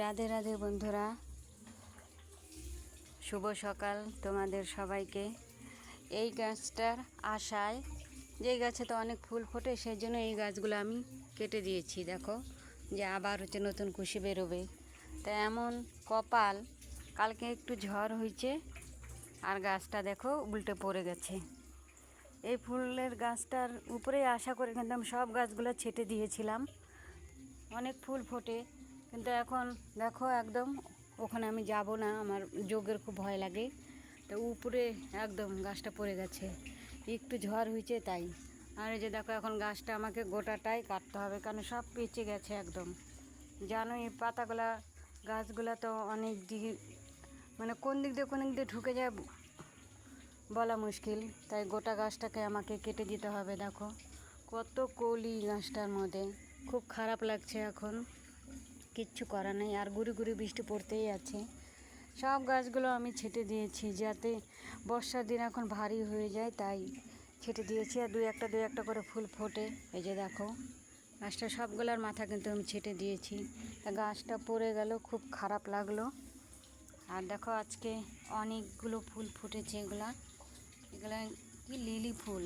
রাধে রাধে বন্ধুরা, শুভ সকাল তোমাদের সবাইকে। এই গাছটার আশায়, যে গাছে তো অনেক ফুল ফোটে, সেই জন্য এই গাছগুলো আমি কেটে দিয়েছি। দেখো যে আবার নতুন কুশি বেরোবে। তা এমন কপাল, কালকে একটু ঝড় হয়েছে আর গাছটা দেখো উল্টে পড়ে গেছে। এই ফুলের গাছটার উপরেই আশা করে কিন্তু আমি সব গাছগুলো ছেটে দিয়েছিলাম, অনেক ফুল ফোটে। কিন্তু এখন দেখো একদম ওখানে আমি যাব না, আমার যোগের খুব ভয় লাগে। তো উপরে একদম গাছটা পড়ে গেছে, একটু ঝড় হয়েছে তাই। আর এই যে দেখো এখন গাছটা আমাকে গোটাটাই কাটতে হবে, কারণ সব পেঁচে গেছে একদম। জানো এই পাতাগুলা, গাছগুলা তো অনেক দিক, মানে কোন দিক দিয়ে ঢুকে যায় বলা মুশকিল। তাই গোটা গাছটাকে আমাকে কেটে দিতে হবে। দেখো কত কলি গাছটার মধ্যে, খুব খারাপ লাগছে এখন, কিচ্ছু করার নেই। আর গুড়ি গুড়ি বৃষ্টি পড়তেই আছে। সব গাছগুলো আমি ছেটে দিয়েছি, যাতে বর্ষার দিন এখন ভারী হয়ে যায়, তাই ছেটে দিয়েছি। আর দুই একটা করে ফুল ফোটে। এই যে দেখো গাছটা সবগুলোর মাথা কিন্তু আমি ছেটে দিয়েছি। গাছটা পড়ে গেল, খুব খারাপ লাগলো। আর দেখো আজকে অনেকগুলো ফুল ফুটেছে। এগুলো কি লিলি ফুল,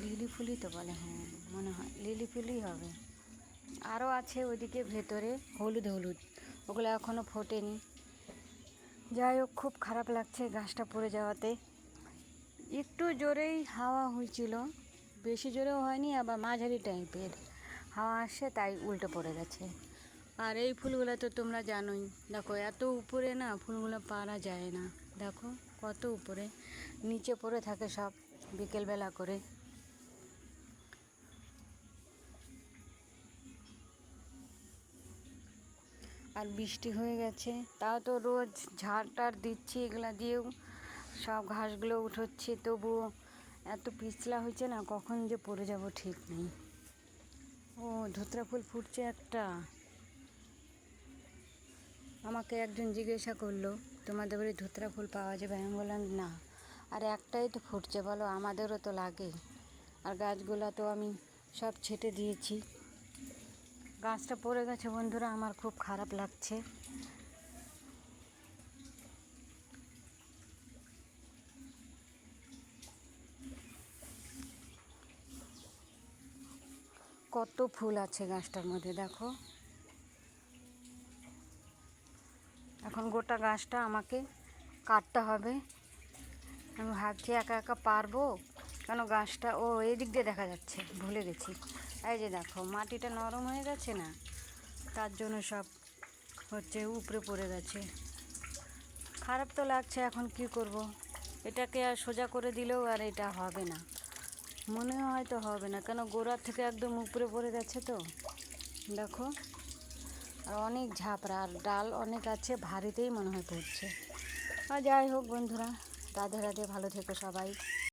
লিলি ফুলই তো বলে, হ্যাঁ মনে হয় লিলি ফুলই হবে। আরও আছে ওইদিকে ভেতরে হলুদ হলুদ, ওগুলো এখনও ফোটেনি। যাই হোক, খুব খারাপ লাগছে গাছটা পড়ে যাওয়াতে। একটু জোরেই হাওয়া হয়েছিল, বেশি জোরেও হয়নি, আবার মাঝারি টাইপের হাওয়া আসছে, তাই উল্টে পড়ে গেছে। আর এই ফুলগুলো তো তোমরা জানোই, দেখো এত উপরে না ফুলগুলো পারা যায় না। দেখো কত উপরে, নিচে পড়ে থাকে সব বিকেলবেলা করে। আর বৃষ্টি হয়ে গেছে, তাও তো রোজ ঝাড় টাড় দিচ্ছি, এগুলা দিয়েও সব ঘাসগুলো উঠোচ্ছি, তবুও এত পিছলা হয়েছে না, কখন যে পড়ে যাব ঠিক নেই। ও ধুতরা ফুল ফুটছে একটা। আমাকে একজন জিজ্ঞাসা করলো, তোমাদের বাড়ি ধুতরা ফুল পাওয়া যাবে? আমি বললাম না, আর একটাই তো ফুটছে, বলো আমাদেরও তো লাগে। আর গাছগুলো তো আমি সব ছেটে দিয়েছি। গাছটা পড়ে গেছে বন্ধুরা, আমার খুব খারাপ লাগছে। কত ফুল আছে গাছটার মধ্যে দেখো। এখন গোটা গাছটা আমাকে কাটতে হবে। আমি ভাবছি একা একা পারবো, কেন গাছটা ও এই দিক দিয়ে দেখা যাচ্ছে, ভুলে গেছি। এই যে দেখো মাটিটা নরম হয়ে গেছে না, তার জন্য সব উপরে পড়ে গেছে। খারাপ তো লাগছে, এখন কি করব। এটাকে আর সোজা করে দিলেও আর এটা হবে না, মনে হয় তো হবে না, কেন গোড়ার থেকে একদম উপরে পড়ে গেছে তো। দেখো আর অনেক ঝাপড়া, আর ডাল অনেক আছে, ভারীতেই মনে হয় পড়ছে। আর যাই হোক বন্ধুরা, রাধে রাধে, ভালো থেকো সবাই।